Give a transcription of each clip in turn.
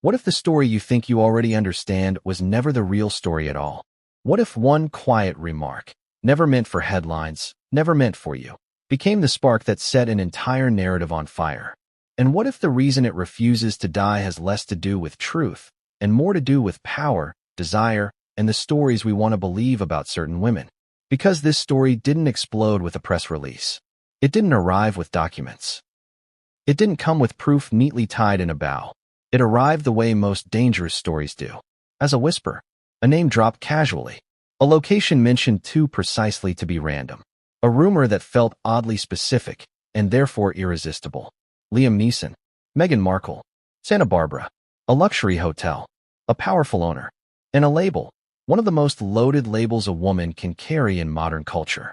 What if the story you think you already understand was never the real story at all? What if one quiet remark, never meant for headlines, never meant for you, became the spark that set an entire narrative on fire? And what if the reason it refuses to die has less to do with truth and more to do with power, desire, and the stories we want to believe about certain women? Because this story didn't explode with a press release. It didn't arrive with documents. It didn't come with proof neatly tied in a bow. It arrived the way most dangerous stories do. As a whisper, a name dropped casually, a location mentioned too precisely to be random, a rumor that felt oddly specific and therefore irresistible. Liam Neeson, Meghan Markle, Santa Barbara, a luxury hotel, a powerful owner, and a label, one of the most loaded labels a woman can carry in modern culture.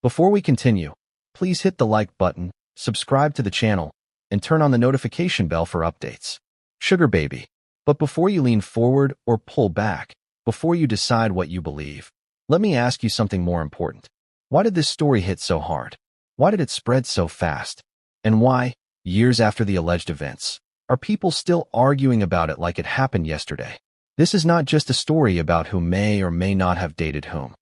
Before we continue, please hit the like button, subscribe to the channel, and turn on the notification bell for updates. Sugar baby. But before you lean forward or pull back, before you decide what you believe, let me ask you something more important. Why did this story hit so hard? Why did it spread so fast? And why, years after the alleged events, are people still arguing about it like it happened yesterday? This is not just a story about who may or may not have dated whom.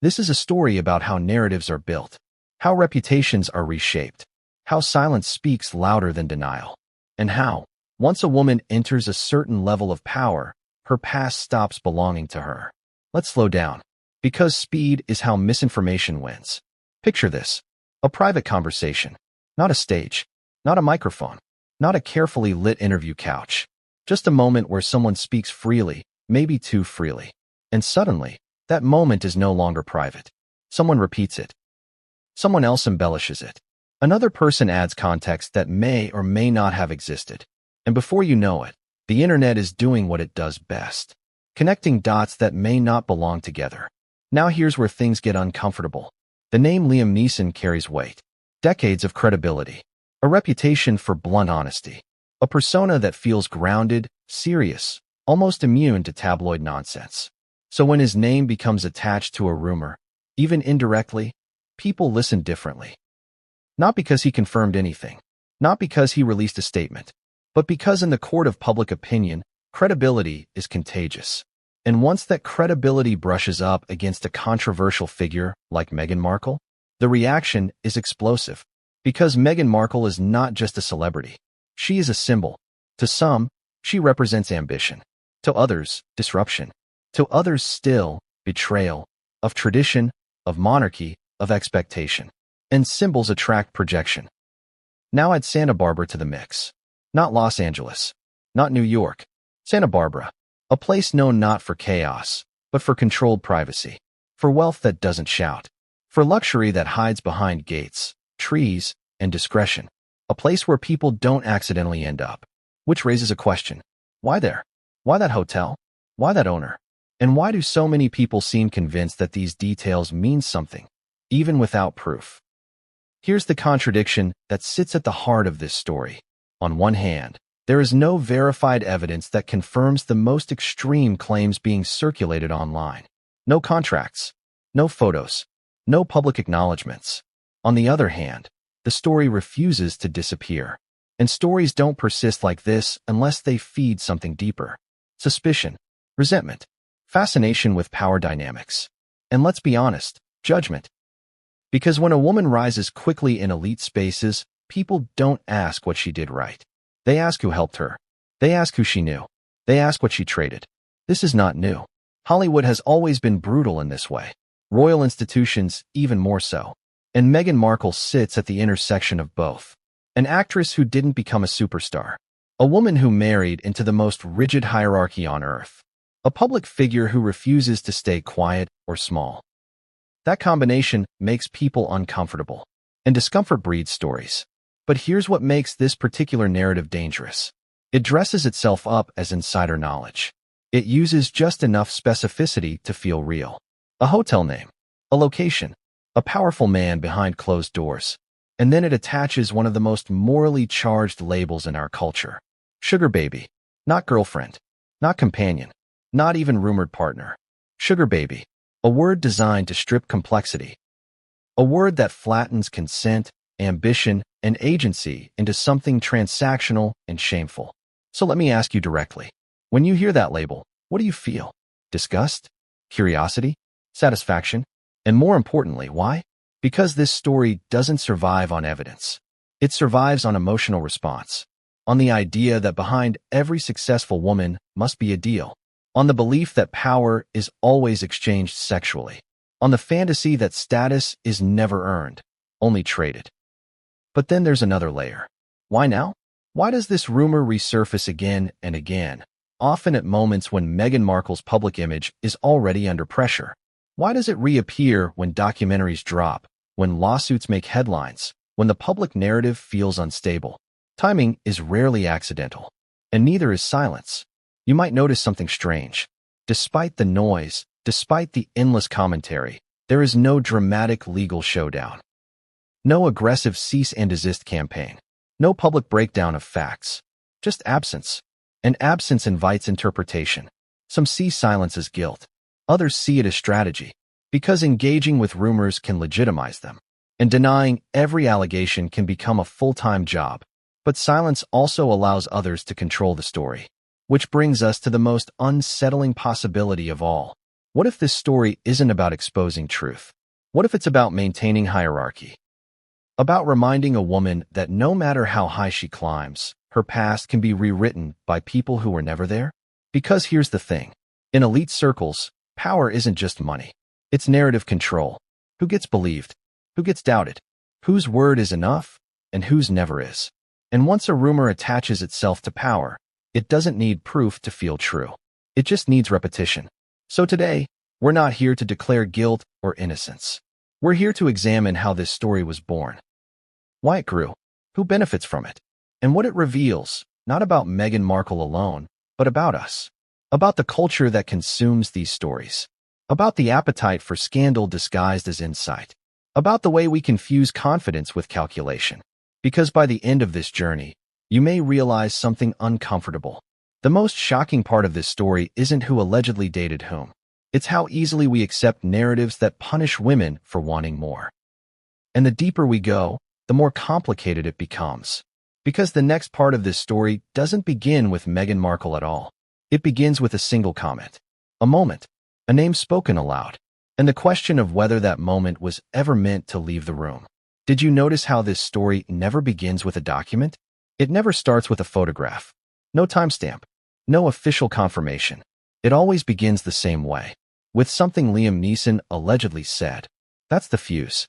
This is a story about how narratives are built, how reputations are reshaped, how silence speaks louder than denial, and how, once a woman enters a certain level of power, her past stops belonging to her. Let's slow down, because speed is how misinformation wins. Picture this: a private conversation, not a stage, not a microphone, not a carefully lit interview couch, just a moment where someone speaks freely, maybe too freely. And suddenly, that moment is no longer private. Someone repeats it. Someone else embellishes it. Another person adds context that may or may not have existed. And before you know it, the internet is doing what it does best, connecting dots that may not belong together. Now here's where things get uncomfortable. The name Liam Neeson carries weight. Decades of credibility. A reputation for blunt honesty. A persona that feels grounded, serious, almost immune to tabloid nonsense. So when his name becomes attached to a rumor, even indirectly, people listen differently. Not because he confirmed anything, not because he released a statement, but because in the court of public opinion, credibility is contagious. And once that credibility brushes up against a controversial figure like Meghan Markle, the reaction is explosive. Because Meghan Markle is not just a celebrity. She is a symbol. To some, she represents ambition. To others, disruption. To others still, betrayal. Of tradition, of monarchy, of expectation. And symbols attract projection. Now add Santa Barbara to the mix. Not Los Angeles. Not New York. Santa Barbara. A place known not for chaos, but for controlled privacy. For wealth that doesn't shout. For luxury that hides behind gates, trees, and discretion. A place where people don't accidentally end up. Which raises a question. Why there? Why that hotel? Why that owner? And why do so many people seem convinced that these details mean something, even without proof? Here's the contradiction that sits at the heart of this story. On one hand, there is no verified evidence that confirms the most extreme claims being circulated online. No contracts, no photos, no public acknowledgments. On the other hand, the story refuses to disappear. And stories don't persist like this unless they feed something deeper. Suspicion, resentment, fascination with power dynamics. And let's be honest, judgment. Because when a woman rises quickly in elite spaces, people don't ask what she did right. They ask who helped her. They ask who she knew. They ask what she traded. This is not new. Hollywood has always been brutal in this way. Royal institutions, even more so. And Meghan Markle sits at the intersection of both. An actress who didn't become a superstar. A woman who married into the most rigid hierarchy on earth. A public figure who refuses to stay quiet or small. That combination makes people uncomfortable. And discomfort breeds stories. But here's what makes this particular narrative dangerous. It dresses itself up as insider knowledge. It uses just enough specificity to feel real. A hotel name, a location, a powerful man behind closed doors. And then it attaches one of the most morally charged labels in our culture. Sugar baby. Not girlfriend. Not companion. Not even rumored partner. Sugar baby. A word designed to strip complexity. A word that flattens consent, ambition, and agency into something transactional and shameful. So let me ask you directly. When you hear that label, what do you feel? Disgust? Curiosity? Satisfaction? And more importantly, why? Because this story doesn't survive on evidence. It survives on emotional response, on the idea that behind every successful woman must be a deal, on the belief that power is always exchanged sexually, on the fantasy that status is never earned, only traded. But then there's another layer. Why now? Why does this rumor resurface again and again, often at moments when Meghan Markle's public image is already under pressure? Why does it reappear when documentaries drop, when lawsuits make headlines, when the public narrative feels unstable? Timing is rarely accidental, and neither is silence. You might notice something strange. Despite the noise, despite the endless commentary, there is no dramatic legal showdown. No aggressive cease and desist campaign. No public breakdown of facts. Just absence. And absence invites interpretation. Some see silence as guilt. Others see it as strategy, because engaging with rumors can legitimize them, and denying every allegation can become a full-time job. But silence also allows others to control the story. Which brings us to the most unsettling possibility of all. What if this story isn't about exposing truth? What if it's about maintaining hierarchy? About reminding a woman that no matter how high she climbs, her past can be rewritten by people who were never there? Because here's the thing. In elite circles, power isn't just money. It's narrative control. Who gets believed? Who gets doubted? Whose word is enough? And whose never is? And once a rumor attaches itself to power, it doesn't need proof to feel true. It just needs repetition. So today, we're not here to declare guilt or innocence. We're here to examine how this story was born, why it grew, who benefits from it, and what it reveals, not about Meghan Markle alone, but about us. About the culture that consumes these stories. About the appetite for scandal disguised as insight. About the way we confuse confidence with calculation. Because by the end of this journey, you may realize something uncomfortable. The most shocking part of this story isn't who allegedly dated whom. It's how easily we accept narratives that punish women for wanting more. And the deeper we go, the more complicated it becomes. Because the next part of this story doesn't begin with Meghan Markle at all. It begins with a single comment, a moment, a name spoken aloud, and the question of whether that moment was ever meant to leave the room. Did you notice how this story never begins with a document? It never starts with a photograph. No timestamp. No official confirmation. It always begins the same way, with something Liam Neeson allegedly said. That's the fuse.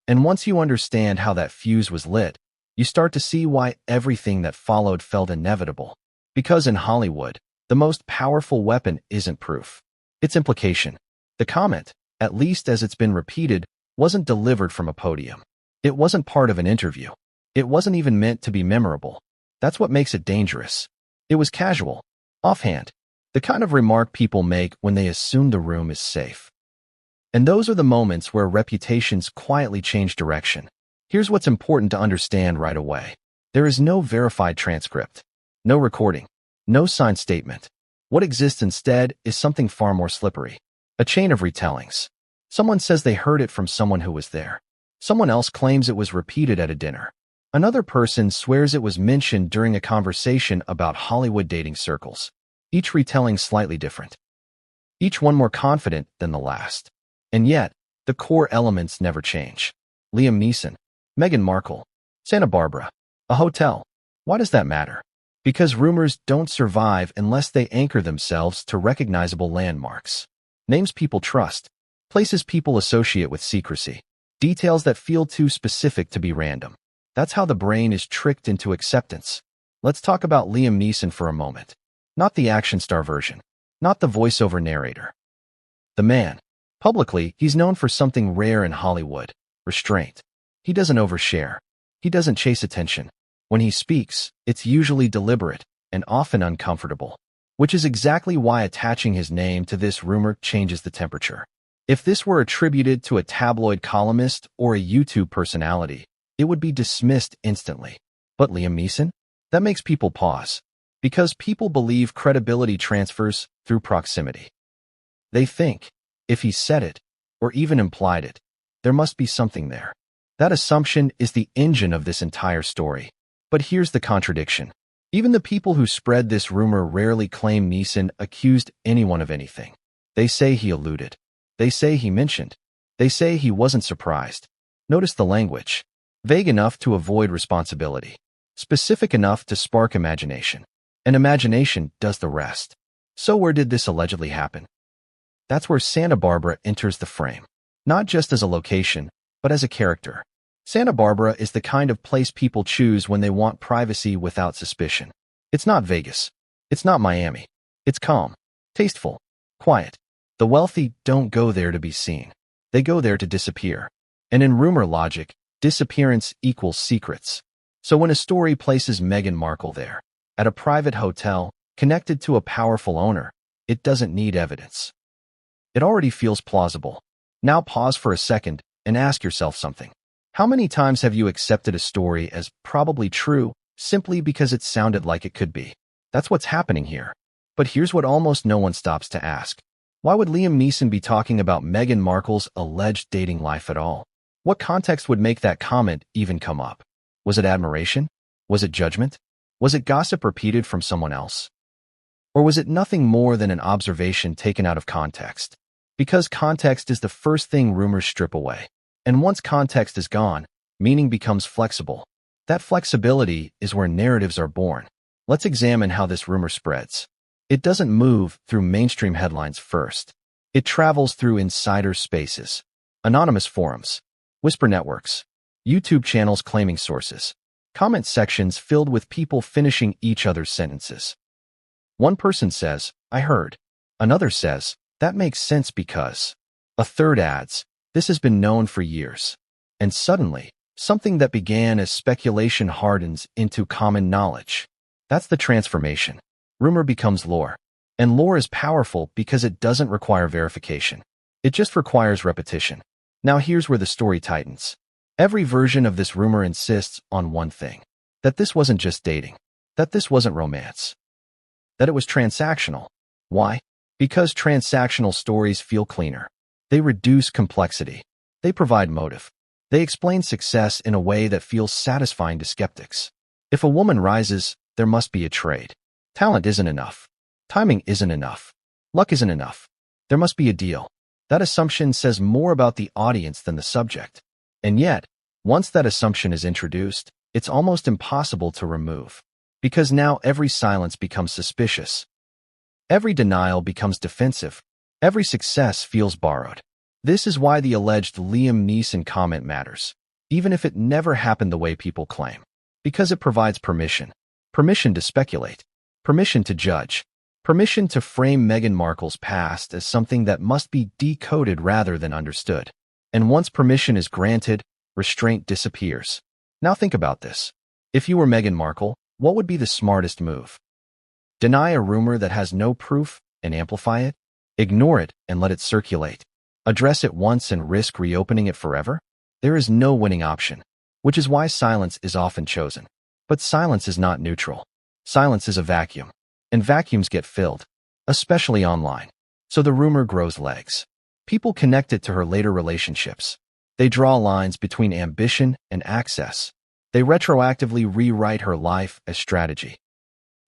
And once you understand how that fuse was lit, you start to see why everything that followed felt inevitable. Because in Hollywood, the most powerful weapon isn't proof. It's implication. The comment, at least as it's been repeated, wasn't delivered from a podium. It wasn't part of an interview. It wasn't even meant to be memorable. That's what makes it dangerous. It was casual, offhand, the kind of remark people make when they assume the room is safe. And those are the moments where reputations quietly change direction. Here's what's important to understand right away. There is no verified transcript, no recording, no signed statement. What exists instead is something far more slippery. A chain of retellings. Someone says they heard it from someone who was there. Someone else claims it was repeated at a dinner. Another person swears it was mentioned during a conversation about Hollywood dating circles. Each retelling slightly different. Each one more confident than the last. And yet, the core elements never change. Liam Neeson, Meghan Markle, Santa Barbara, a hotel. Why does that matter? Because rumors don't survive unless they anchor themselves to recognizable landmarks. Names people trust, places people associate with secrecy, details that feel too specific to be random. That's how the brain is tricked into acceptance. Let's talk about Liam Neeson for a moment. Not the action star version. Not the voiceover narrator. The man. Publicly, he's known for something rare in Hollywood: restraint. He doesn't overshare. He doesn't chase attention. When he speaks, it's usually deliberate and often uncomfortable, which is exactly why attaching his name to this rumor changes the temperature. If this were attributed to a tabloid columnist or a YouTube personality, it would be dismissed instantly. But Liam Neeson? That makes people pause, because people believe credibility transfers through proximity. They think, if he said it, or even implied it, there must be something there. That assumption is the engine of this entire story. But here's the contradiction. Even the people who spread this rumor rarely claim Neeson accused anyone of anything. They say he alluded. They say he mentioned. They say he wasn't surprised. Notice the language. Vague enough to avoid responsibility. Specific enough to spark imagination. And imagination does the rest. So where did this allegedly happen? That's where Santa Barbara enters the frame. Not just as a location, but as a character. Santa Barbara is the kind of place people choose when they want privacy without suspicion. It's not Vegas. It's not Miami. It's calm, tasteful, quiet. The wealthy don't go there to be seen. They go there to disappear. And in rumor logic, disappearance equals secrets. So when a story places Meghan Markle there, at a private hotel, connected to a powerful owner, it doesn't need evidence. It already feels plausible. Now pause for a second and ask yourself something. How many times have you accepted a story as probably true simply because it sounded like it could be? That's what's happening here. But here's what almost no one stops to ask. Why would Liam Neeson be talking about Meghan Markle's alleged dating life at all? What context would make that comment even come up? Was it admiration? Was it judgment? Was it gossip repeated from someone else? Or was it nothing more than an observation taken out of context? Because context is the first thing rumors strip away. And once context is gone, meaning becomes flexible. That flexibility is where narratives are born. Let's examine how this rumor spreads. It doesn't move through mainstream headlines first. It travels through insider spaces, anonymous forums, whisper networks, YouTube channels claiming sources, comment sections filled with people finishing each other's sentences. One person says, "I heard." Another says, "That makes sense because." A third adds, "This has been known for years." And suddenly, something that began as speculation hardens into common knowledge. That's the transformation. Rumor becomes lore. And lore is powerful because it doesn't require verification. It just requires repetition. Now here's where the story tightens. Every version of this rumor insists on one thing. That this wasn't just dating. That this wasn't romance. That it was transactional. Why? Because transactional stories feel cleaner. They reduce complexity. They provide motive. They explain success in a way that feels satisfying to skeptics. If a woman rises, there must be a trade. Talent isn't enough. Timing isn't enough. Luck isn't enough. There must be a deal. That assumption says more about the audience than the subject. And yet, once that assumption is introduced, it's almost impossible to remove. Because now every silence becomes suspicious. Every denial becomes defensive. Every success feels borrowed. This is why the alleged Liam Neeson comment matters, even if it never happened the way people claim. Because it provides permission. Permission to speculate. Permission to judge. Permission to frame Meghan Markle's past as something that must be decoded rather than understood. And once permission is granted, restraint disappears. Now think about this. If you were Meghan Markle, what would be the smartest move? Deny a rumor that has no proof and amplify it? Ignore it and let it circulate? Address it once and risk reopening it forever? There is no winning option, which is why silence is often chosen. But silence is not neutral. Silence is a vacuum, and vacuums get filled, especially online. So the rumor grows legs. People connect it to her later relationships. They draw lines between ambition and access. They retroactively rewrite her life as strategy.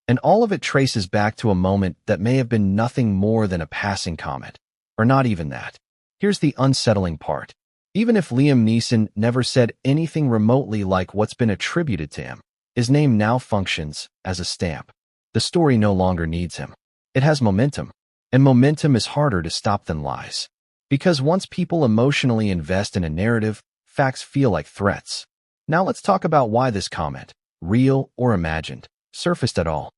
And all of it traces back to a moment that may have been nothing more than a passing comment, or not even that. Here's the unsettling part. Even if Liam Neeson never said anything remotely like what's been attributed to him, his name now functions as a stamp. The story no longer needs him. It has momentum, and momentum is harder to stop than lies. Because once people emotionally invest in a narrative, facts feel like threats. Now let's talk about why this comment, real or imagined, surfaced at all.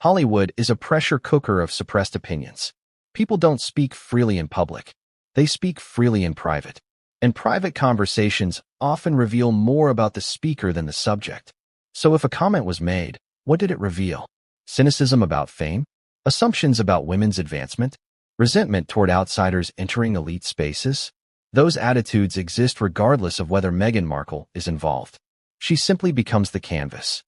Hollywood is a pressure cooker of suppressed opinions. People don't speak freely in public. They speak freely in private. And private conversations often reveal more about the speaker than the subject. So if a comment was made, what did it reveal? Cynicism about fame? Assumptions about women's advancement? Resentment toward outsiders entering elite spaces? Those attitudes exist regardless of whether Meghan Markle is involved. She simply becomes the canvas.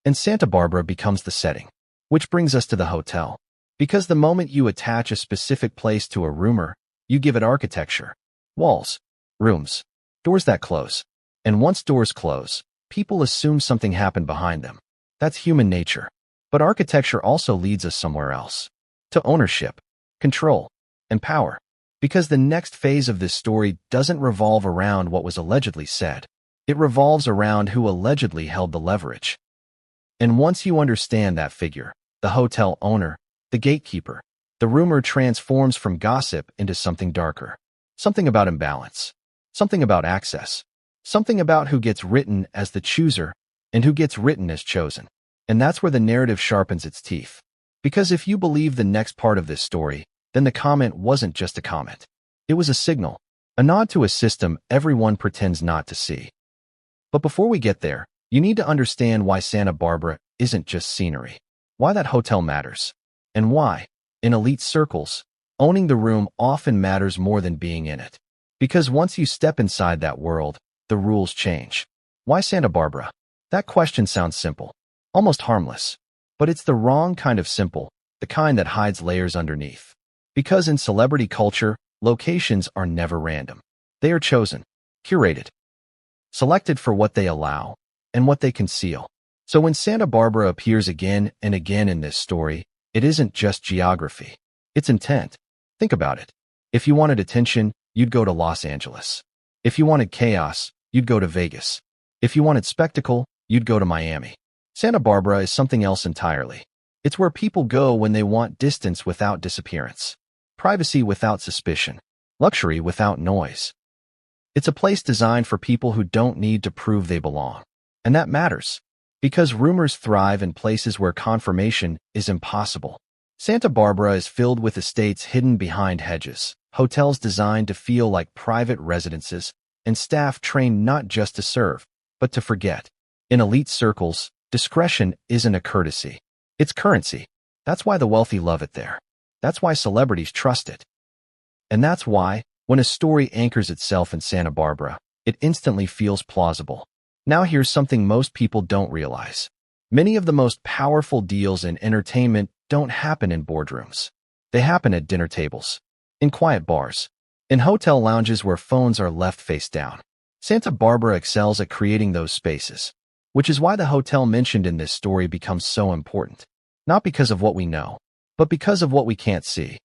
And Santa Barbara becomes the setting. Which brings us to the hotel. Because the moment you attach a specific place to a rumor, you give it architecture. Walls, rooms, doors that close. And once doors close, people assume something happened behind them. That's human nature. But architecture also leads us somewhere else. To ownership, control, and power. Because the next phase of this story doesn't revolve around what was allegedly said. It revolves around who allegedly held the leverage. And once you understand that figure, the hotel owner, the gatekeeper, the rumor transforms from gossip into something darker. Something about imbalance. Something about access. Something about who gets written as the chooser and who gets written as chosen. And that's where the narrative sharpens its teeth. Because if you believe the next part of this story, then the comment wasn't just a comment. It was a signal, a nod to a system everyone pretends not to see. But before we get there, you need to understand why Santa Barbara isn't just scenery, why that hotel matters, and why, in elite circles, owning the room often matters more than being in it. Because once you step inside that world, the rules change. Why Santa Barbara? That question sounds simple, almost harmless. But it's the wrong kind of simple, the kind that hides layers underneath. Because in celebrity culture, locations are never random. They are chosen, curated, selected for what they allow and what they conceal. So when Santa Barbara appears again and again in this story, it isn't just geography. It's intent. Think about it. If you wanted attention, you'd go to Los Angeles. If you wanted chaos, you'd go to Vegas. If you wanted spectacle, you'd go to Miami. Santa Barbara is something else entirely. It's where people go when they want distance without disappearance, privacy without suspicion, luxury without noise. It's a place designed for people who don't need to prove they belong. And that matters, because rumors thrive in places where confirmation is impossible. Santa Barbara is filled with estates hidden behind hedges, hotels designed to feel like private residences, and staff trained not just to serve, but to forget. In elite circles, discretion isn't a courtesy. It's currency. That's why the wealthy love it there. That's why celebrities trust it. And that's why, when a story anchors itself in Santa Barbara, it instantly feels plausible. Now here's something most people don't realize. Many of the most powerful deals in entertainment don't happen in boardrooms. They happen at dinner tables, in quiet bars, in hotel lounges where phones are left face down. Santa Barbara excels at creating those spaces, which is why the hotel mentioned in this story becomes so important. Not because of what we know, but because of what we can't see.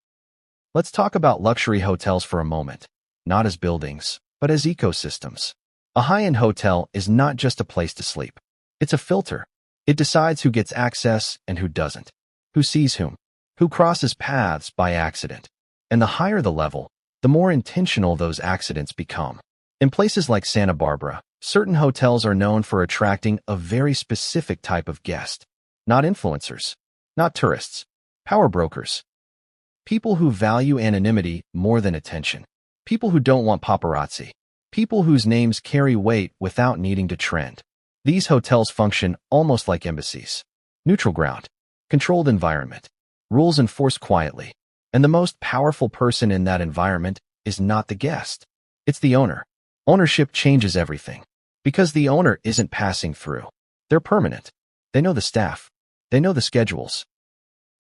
Let's talk about luxury hotels for a moment, not as buildings, but as ecosystems. A high-end hotel is not just a place to sleep. It's a filter. It decides who gets access and who doesn't, who sees whom, who crosses paths by accident. And the higher the level, the more intentional those accidents become. In places like Santa Barbara, certain hotels are known for attracting a very specific type of guest. Not influencers, not tourists, power brokers. People who value anonymity more than attention. People who don't want paparazzi. People whose names carry weight without needing to trend. These hotels function almost like embassies. Neutral ground, controlled environment, rules enforced quietly. And the most powerful person in that environment is not the guest. It's the owner. Ownership changes everything. Because the owner isn't passing through. They're permanent. They know the staff. They know the schedules.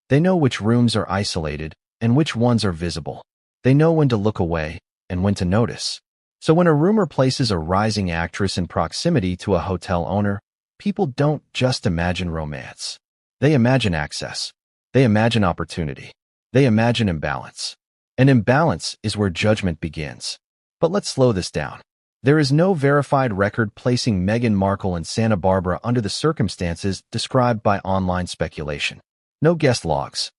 They know which rooms are isolated and which ones are visible. They know when to look away and when to notice. So when a rumor places a rising actress in proximity to a hotel owner, people don't just imagine romance. They imagine access. They imagine opportunity. They imagine imbalance. And imbalance is where judgment begins. But let's slow this down. There is no verified record placing Meghan Markle in Santa Barbara under the circumstances described by online speculation. No guest logs.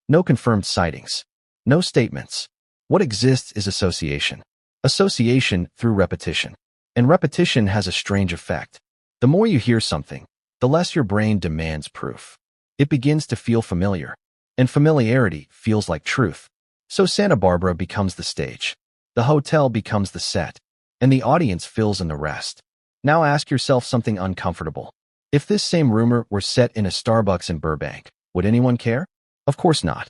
No confirmed sightings. No statements. What exists is association. Association through repetition. And repetition has a strange effect. The more you hear something, the less your brain demands proof. It begins to feel familiar. And familiarity feels like truth. So Santa Barbara becomes the stage. The hotel becomes the set. And the audience fills in the rest. Now ask yourself something uncomfortable. If this same rumor were set in a Starbucks in Burbank, would anyone care? Of course not.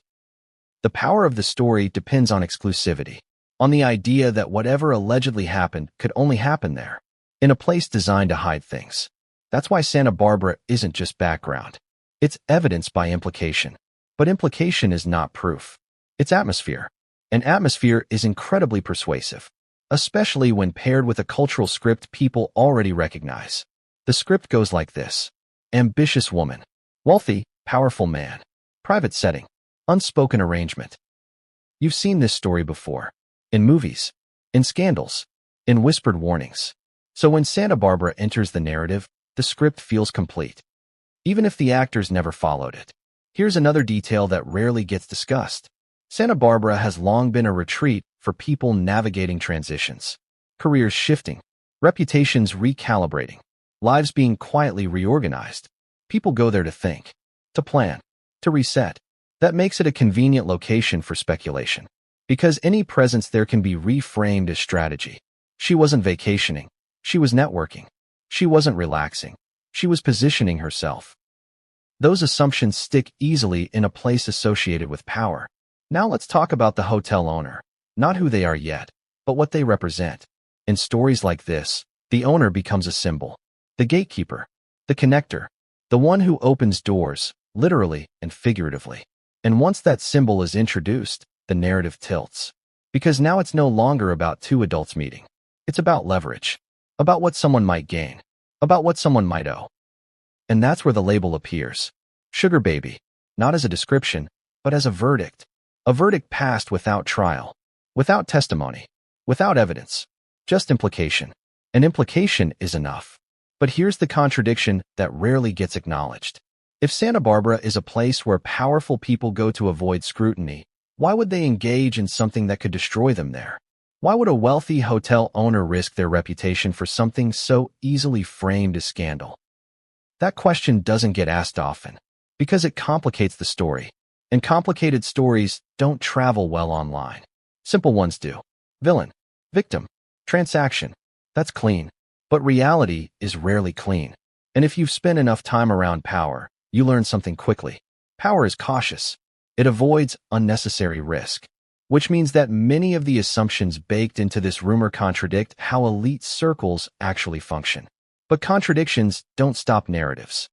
The power of the story depends on exclusivity, on the idea that whatever allegedly happened could only happen there, in a place designed to hide things. That's why Santa Barbara isn't just background. It's evidence by implication. But implication is not proof. It's atmosphere. And atmosphere is incredibly persuasive, especially when paired with a cultural script people already recognize. The script goes like this. ambitious woman, wealthy, powerful man, private setting, unspoken arrangement. You've seen this story before. In movies, in scandals, in whispered warnings. So when Santa Barbara enters the narrative, the script feels complete, even if the actors never followed it. Here's another detail that rarely gets discussed. Santa Barbara has long been a retreat for people navigating transitions, careers shifting, reputations recalibrating, lives being quietly reorganized. People go there to think, to plan, to reset. That makes it a convenient location for speculation, because any presence there can be reframed as strategy. She wasn't vacationing. She was networking. She wasn't relaxing. She was positioning herself. Those assumptions stick easily in a place associated with power. Now let's talk about the hotel owner. Not who they are yet, but what they represent. In stories like this, the owner becomes a symbol. The gatekeeper, the connector, the one who opens doors, literally and figuratively. And once that symbol is introduced, the narrative tilts. Because now it's no longer about two adults meeting. It's about leverage, about what someone might gain, about what someone might owe. And that's where the label appears. Sugar baby, not as a description, but as a verdict. A verdict passed without trial, without testimony, without evidence, just implication. An implication is enough. But here's the contradiction that rarely gets acknowledged. If Santa Barbara is a place where powerful people go to avoid scrutiny, why would they engage in something that could destroy them there? Why would a wealthy hotel owner risk their reputation for something so easily framed as scandal? That question doesn't get asked often, because it complicates the story. And complicated stories don't travel well online. Simple ones do. Villain, victim, transaction. That's clean. But reality is rarely clean. And if you've spent enough time around power, you learn something quickly. Power is cautious. It avoids unnecessary risk, which means that many of the assumptions baked into this rumor contradict how elite circles actually function. But contradictions don't stop narratives.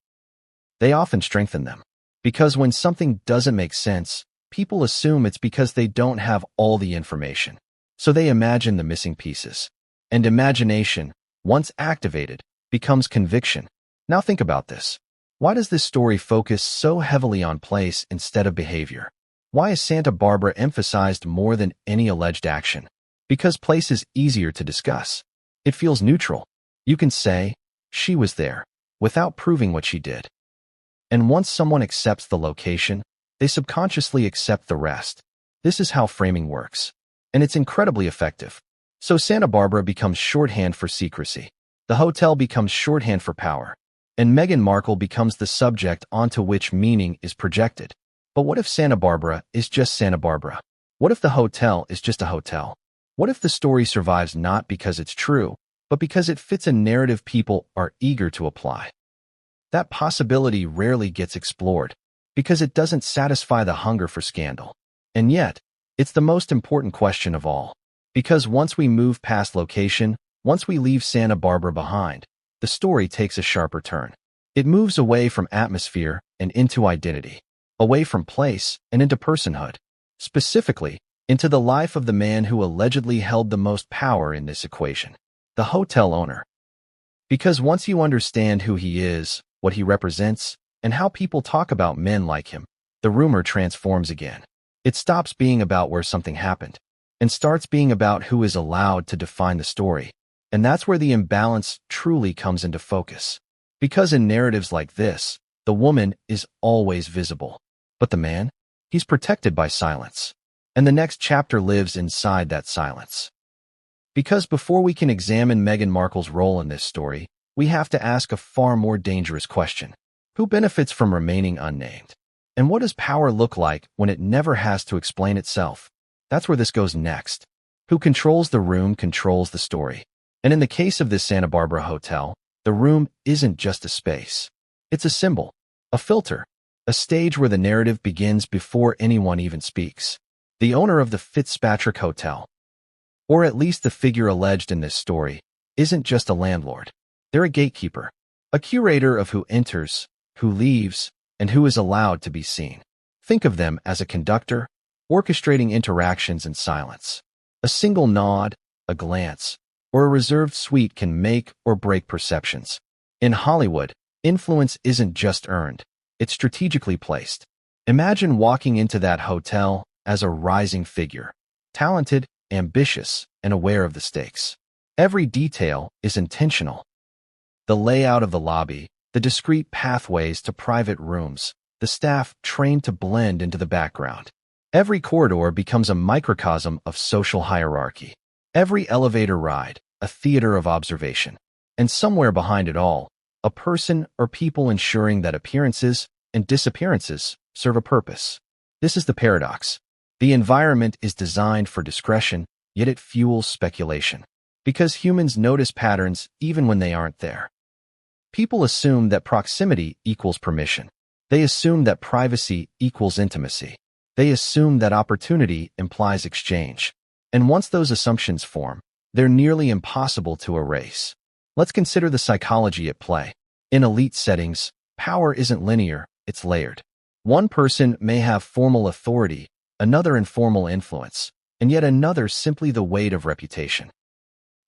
They often strengthen them. Because when something doesn't make sense, people assume it's because they don't have all the information. So they imagine the missing pieces. And imagination, once activated, becomes conviction. Now think about this. Why does this story focus so heavily on place instead of behavior? Why is Santa Barbara emphasized more than any alleged action? Because place is easier to discuss. It feels neutral. You can say, she was there, without proving what she did. And once someone accepts the location, they subconsciously accept the rest. This is how framing works. And it's incredibly effective. So Santa Barbara becomes shorthand for secrecy. The hotel becomes shorthand for power. And Meghan Markle becomes the subject onto which meaning is projected. But what if Santa Barbara is just Santa Barbara? What if the hotel is just a hotel? What if the story survives not because it's true, but because it fits a narrative people are eager to apply? That possibility rarely gets explored, because it doesn't satisfy the hunger for scandal. And yet, it's the most important question of all. Because once we move past location, once we leave Santa Barbara behind, the story takes a sharper turn. It moves away from atmosphere and into identity, away from place and into personhood, specifically into the life of the man who allegedly held the most power in this equation, the hotel owner. Because once you understand who he is, what he represents, and how people talk about men like him, the rumor transforms again. It stops being about where something happened and starts being about who is allowed to define the story. And that's where the imbalance truly comes into focus. Because in narratives like this, the woman is always visible. But the man? He's protected by silence. And the next chapter lives inside that silence. Because before we can examine Meghan Markle's role in this story, we have to ask a far more dangerous question. Who benefits from remaining unnamed? And what does power look like when it never has to explain itself? That's where this goes next. Who controls the room controls the story. And in the case of this Santa Barbara hotel, the room isn't just a space. It's a symbol, a filter, a stage where the narrative begins before anyone even speaks. The owner of the Fitzpatrick Hotel, or at least the figure alleged in this story, isn't just a landlord. They're a gatekeeper, a curator of who enters, who leaves, and who is allowed to be seen. Think of them as a conductor, orchestrating interactions in silence. A single nod, a glance, or a reserved suite can make or break perceptions. In Hollywood, Influence isn't just earned, it's strategically placed. Imagine walking into that hotel as a rising figure, talented, ambitious, and aware of the stakes. Every detail is intentional. The layout of the lobby, the discreet pathways to private rooms, the staff trained to blend into the background. Every corridor becomes a microcosm of social hierarchy. Every elevator ride, a theater of observation. And somewhere behind it all, a person or people ensuring that appearances and disappearances serve a purpose. This is the paradox. The environment is designed for discretion, yet it fuels speculation. Because humans notice patterns even when they aren't there. People assume that proximity equals permission. They assume that privacy equals intimacy. They assume that opportunity implies exchange. And once those assumptions form, they're nearly impossible to erase. Let's consider the psychology at play. In elite settings, power isn't linear, it's layered. One person may have formal authority, another informal influence, and yet another simply the weight of reputation.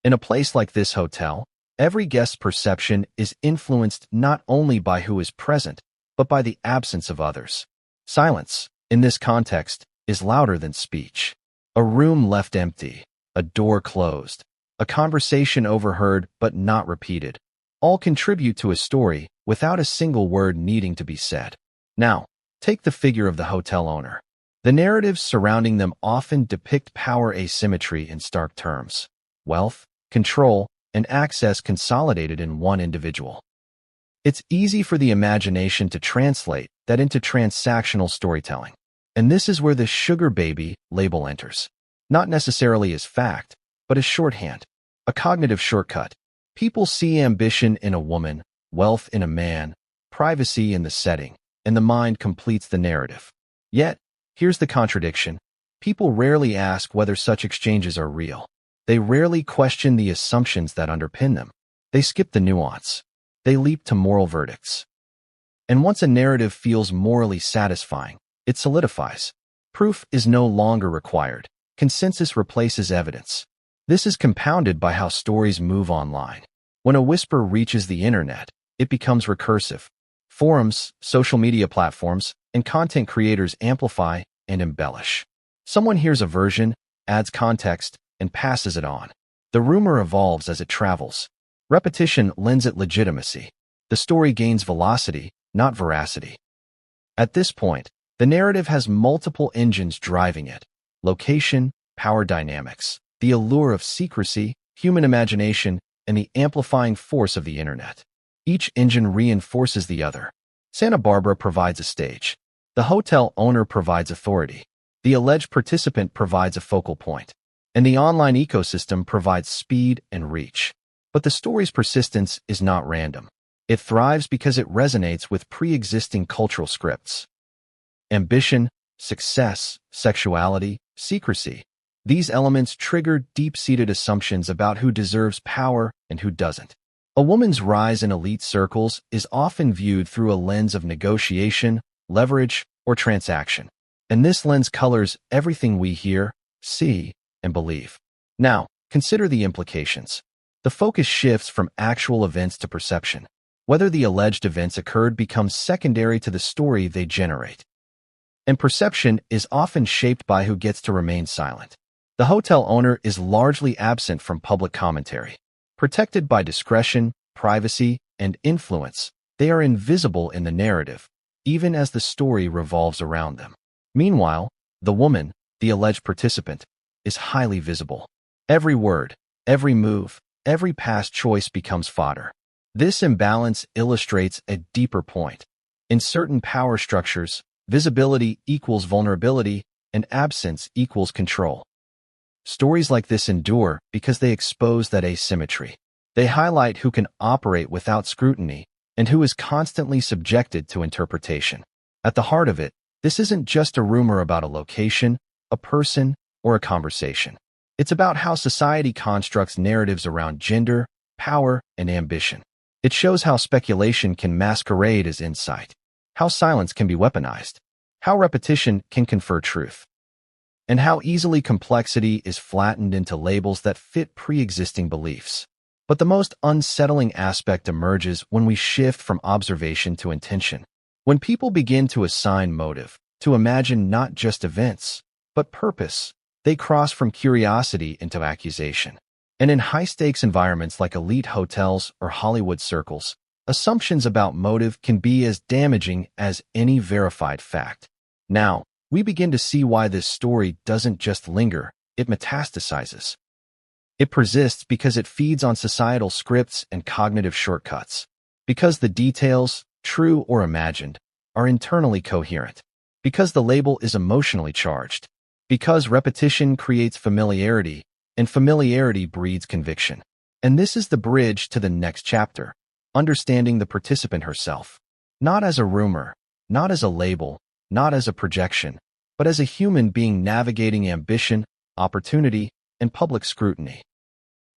In a place like this hotel, every guest's perception is influenced not only by who is present, but by the absence of others. Silence, in this context, is louder than speech. A room left empty, a door closed, a conversation overheard but not repeated, all contribute to a story without a single word needing to be said. Now, take the figure of the hotel owner. The narratives surrounding them often depict power asymmetry in stark terms. Wealth, control, and access consolidated in one individual. It's easy for the imagination to translate that into transactional storytelling. And this is where the sugar baby label enters. Not necessarily as fact, but as shorthand, a cognitive shortcut. People see ambition in a woman, wealth in a man, privacy in the setting, and the mind completes the narrative. Yet, here's the contradiction. People rarely ask whether such exchanges are real. They rarely question the assumptions that underpin them. They skip the nuance. They leap to moral verdicts. And once a narrative feels morally satisfying, it solidifies. Proof is no longer required. Consensus replaces evidence. This is compounded by how stories move online. When a whisper reaches the internet, it becomes recursive. Forums, social media platforms, and content creators amplify and embellish. Someone hears a version, adds context, and passes it on. The rumor evolves as it travels. Repetition lends it legitimacy. The story gains velocity, not veracity. At this point, the narrative has multiple engines driving it. Location, power dynamics, the allure of secrecy, human imagination, and the amplifying force of the internet. Each engine reinforces the other. Santa Barbara provides a stage. The hotel owner provides authority. The alleged participant provides a focal point. And the online ecosystem provides speed and reach. But the story's persistence is not random. It thrives because it resonates with pre-existing cultural scripts. Ambition, success, sexuality, secrecy. These elements trigger deep-seated assumptions about who deserves power and who doesn't. A woman's rise in elite circles is often viewed through a lens of negotiation, leverage, or transaction. And this lens colors everything we hear, see, and believe. Now, consider the implications. The focus shifts from actual events to perception. Whether the alleged events occurred becomes secondary to the story they generate. And perception is often shaped by who gets to remain silent. The hotel owner is largely absent from public commentary. Protected by discretion, privacy, and influence, they are invisible in the narrative, even as the story revolves around them. Meanwhile, the woman, the alleged participant, is highly visible. Every word, every move, every past choice becomes fodder. This imbalance illustrates a deeper point. In certain power structures, visibility equals vulnerability, and absence equals control. Stories like this endure because they expose that asymmetry. They highlight who can operate without scrutiny and who is constantly subjected to interpretation. At the heart of it, this isn't just a rumor about a location, a person, or a conversation. It's about how society constructs narratives around gender, power, and ambition. It shows how speculation can masquerade as insight, how silence can be weaponized, how repetition can confer truth, and how easily complexity is flattened into labels that fit pre-existing beliefs. But the most unsettling aspect emerges when we shift from observation to intention. When people begin to assign motive, to imagine not just events, but purpose, they cross from curiosity into accusation. And in high-stakes environments like elite hotels or Hollywood circles, assumptions about motive can be as damaging as any verified fact. Now, we begin to see why this story doesn't just linger, it metastasizes. It persists because it feeds on societal scripts and cognitive shortcuts. Because the details, true or imagined, are internally coherent. Because the label is emotionally charged. Because repetition creates familiarity, and familiarity breeds conviction. And this is the bridge to the next chapter, understanding the participant herself. Not as a rumor, not as a label, not as a projection, but as a human being navigating ambition, opportunity, and public scrutiny.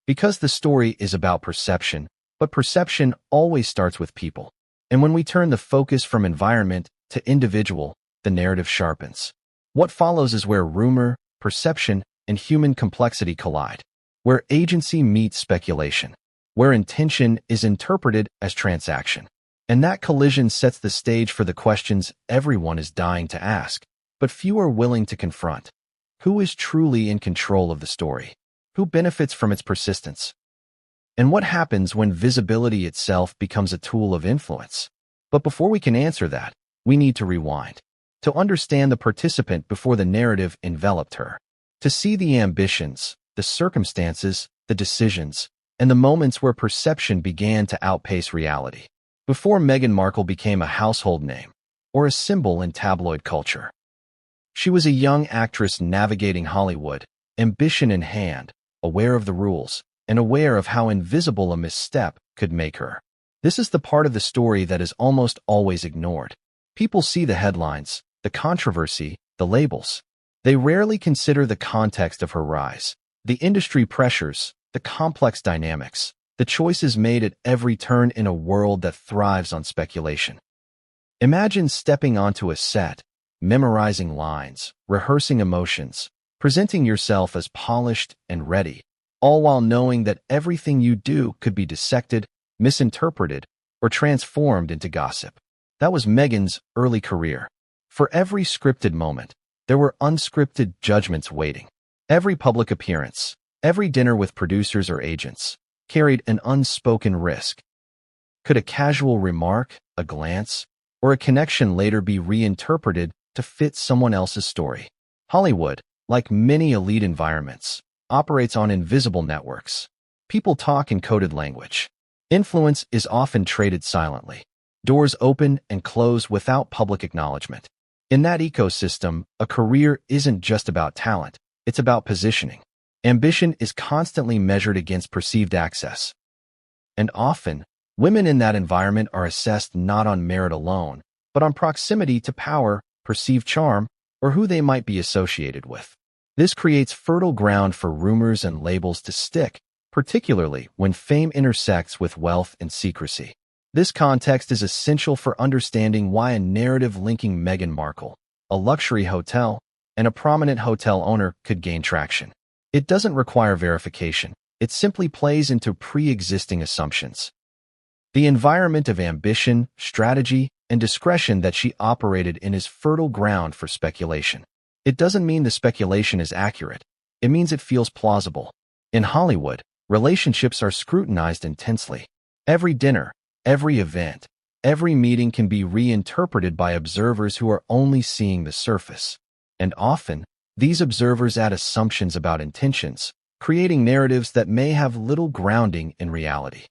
Because the story is about perception, but perception always starts with people. And when we turn the focus from environment to individual, the narrative sharpens. What follows is where rumor, perception, and human complexity collide, where agency meets speculation, where intention is interpreted as transaction. And that collision sets the stage for the questions everyone is dying to ask, but few are willing to confront. Who is truly in control of the story? Who benefits from its persistence? And what happens when visibility itself becomes a tool of influence? But before we can answer that, we need to rewind, to understand the participant before the narrative enveloped her, to see the ambitions, the circumstances, the decisions, and the moments where perception began to outpace reality. Before Meghan Markle became a household name, or a symbol in tabloid culture. She was a young actress navigating Hollywood, ambition in hand, aware of the rules, and aware of how invisible a misstep could make her. This is the part of the story that is almost always ignored. People see the headlines, the controversy, the labels. They rarely consider the context of her rise, the industry pressures, the complex dynamics, the choices made at every turn in a world that thrives on speculation. Imagine stepping onto a set, memorizing lines, rehearsing emotions, presenting yourself as polished and ready, all while knowing that everything you do could be dissected, misinterpreted, or transformed into gossip. That was Meghan's early career. For every scripted moment, there were unscripted judgments waiting. Every public appearance, every dinner with producers or agents, carried an unspoken risk. Could a casual remark, a glance, or a connection later be reinterpreted to fit someone else's story? Hollywood, like many elite environments, operates on invisible networks. People talk in coded language. Influence is often traded silently. Doors open and close without public acknowledgement. In that ecosystem, a career isn't just about talent, it's about positioning. Ambition is constantly measured against perceived access. And often, women in that environment are assessed not on merit alone, but on proximity to power, perceived charm, or who they might be associated with. This creates fertile ground for rumors and labels to stick, particularly when fame intersects with wealth and secrecy. This context is essential for understanding why a narrative linking Meghan Markle, a luxury hotel, and a prominent hotel owner could gain traction. It doesn't require verification. It simply plays into pre-existing assumptions. The environment of ambition, strategy, and discretion that she operated in is fertile ground for speculation. It doesn't mean the speculation is accurate. It means it feels plausible. In Hollywood, relationships are scrutinized intensely. Every dinner, every event, every meeting can be reinterpreted by observers who are only seeing the surface. And often, these observers add assumptions about intentions, creating narratives that may have little grounding in reality.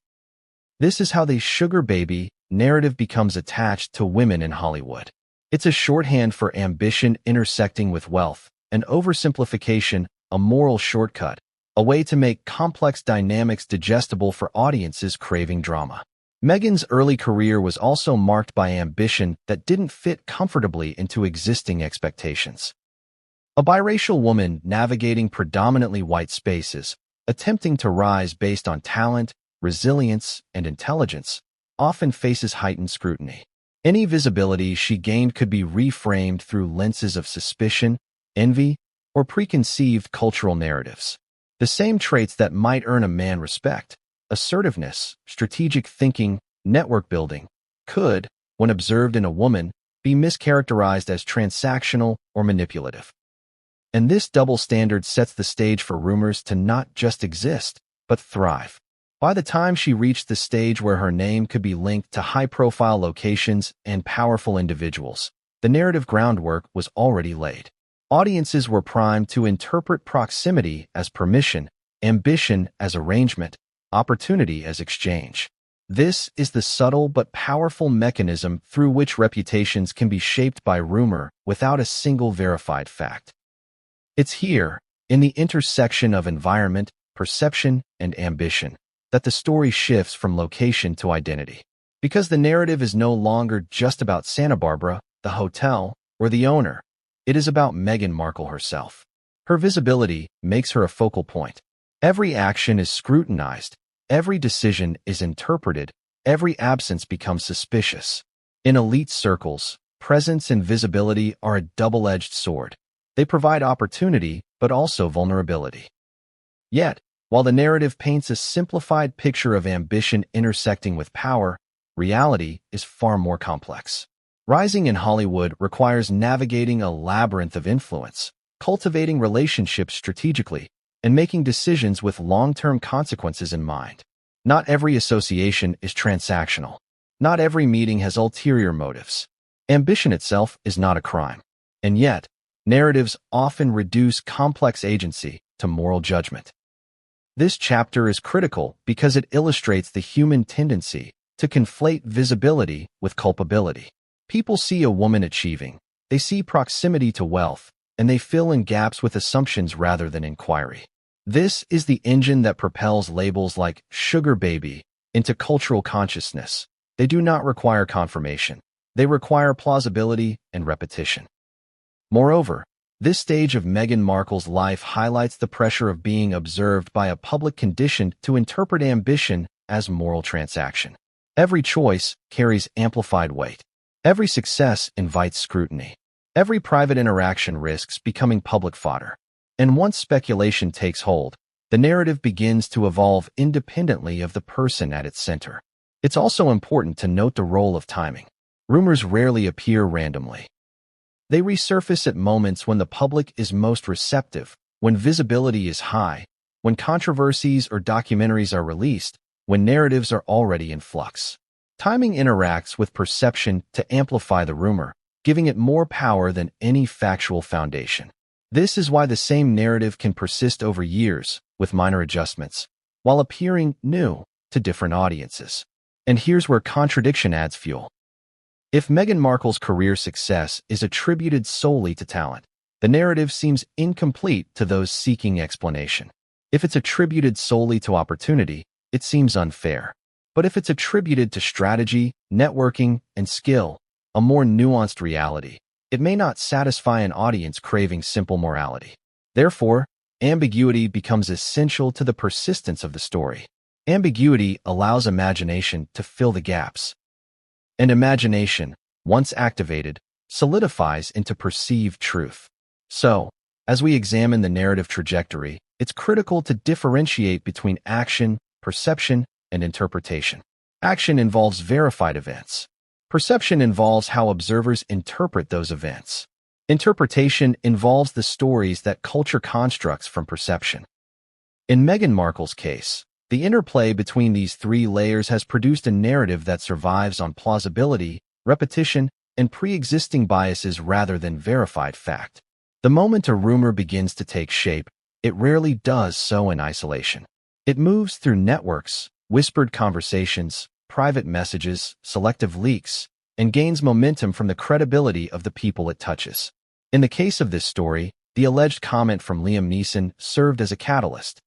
This is how the sugar baby narrative becomes attached to women in Hollywood. It's a shorthand for ambition intersecting with wealth, an oversimplification, a moral shortcut, a way to make complex dynamics digestible for audiences craving drama. Meghan's early career was also marked by ambition that didn't fit comfortably into existing expectations. A biracial woman navigating predominantly white spaces, attempting to rise based on talent, resilience, and intelligence, often faces heightened scrutiny. Any visibility she gained could be reframed through lenses of suspicion, envy, or preconceived cultural narratives. The same traits that might earn a man respect, assertiveness, strategic thinking, network building, could, when observed in a woman, be mischaracterized as transactional or manipulative. And this double standard sets the stage for rumors to not just exist, but thrive. By the time she reached the stage where her name could be linked to high-profile locations and powerful individuals, the narrative groundwork was already laid. Audiences were primed to interpret proximity as permission, ambition as arrangement, opportunity as exchange. This is the subtle but powerful mechanism through which reputations can be shaped by rumor without a single verified fact. It's here, in the intersection of environment, perception, and ambition, that the story shifts from location to identity. Because the narrative is no longer just about Santa Barbara, the hotel, or the owner. It is about Meghan Markle herself. Her visibility makes her a focal point. Every action is scrutinized. Every decision is interpreted. Every absence becomes suspicious. In elite circles, presence and visibility are a double-edged sword. They provide opportunity, but also vulnerability. Yet, while the narrative paints a simplified picture of ambition intersecting with power, reality is far more complex. Rising in Hollywood requires navigating a labyrinth of influence, cultivating relationships strategically, and making decisions with long-term consequences in mind. Not every association is transactional. Not every meeting has ulterior motives. Ambition itself is not a crime. And yet, narratives often reduce complex agency to moral judgment. This chapter is critical because it illustrates the human tendency to conflate visibility with culpability. People see a woman achieving, they see proximity to wealth, and they fill in gaps with assumptions rather than inquiry. This is the engine that propels labels like sugar baby into cultural consciousness. They do not require confirmation. They require plausibility and repetition. Moreover, this stage of Meghan Markle's life highlights the pressure of being observed by a public conditioned to interpret ambition as moral transaction. Every choice carries amplified weight. Every success invites scrutiny. Every private interaction risks becoming public fodder. And once speculation takes hold, the narrative begins to evolve independently of the person at its center. It's also important to note the role of timing. Rumors rarely appear randomly. They resurface at moments when the public is most receptive, when visibility is high, when controversies or documentaries are released, when narratives are already in flux. Timing interacts with perception to amplify the rumor, giving it more power than any factual foundation. This is why the same narrative can persist over years, with minor adjustments, while appearing new to different audiences. And here's where contradiction adds fuel. If Meghan Markle's career success is attributed solely to talent, the narrative seems incomplete to those seeking explanation. If it's attributed solely to opportunity, it seems unfair. But if it's attributed to strategy, networking, and skill, a more nuanced reality, it may not satisfy an audience craving simple morality. Therefore, ambiguity becomes essential to the persistence of the story. Ambiguity allows imagination to fill the gaps. And imagination, once activated, solidifies into perceived truth. So, as we examine the narrative trajectory, it's critical to differentiate between action, perception, and interpretation. Action involves verified events. Perception involves how observers interpret those events. Interpretation involves the stories that culture constructs from perception. In Meghan Markle's case, the interplay between these three layers has produced a narrative that survives on plausibility, repetition, and pre-existing biases rather than verified fact. The moment a rumor begins to take shape, it rarely does so in isolation. It moves through networks, whispered conversations, private messages, selective leaks, and gains momentum from the credibility of the people it touches. In the case of this story, the alleged comment from Liam Neeson served as a catalyst.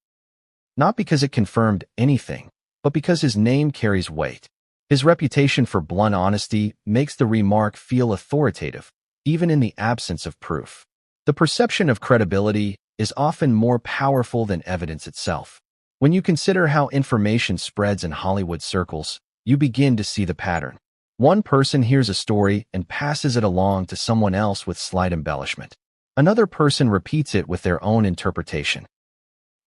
Not because it confirmed anything, but because his name carries weight. His reputation for blunt honesty makes the remark feel authoritative, even in the absence of proof. The perception of credibility is often more powerful than evidence itself. When you consider how information spreads in Hollywood circles, you begin to see the pattern. One person hears a story and passes it along to someone else with slight embellishment. Another person repeats it with their own interpretation.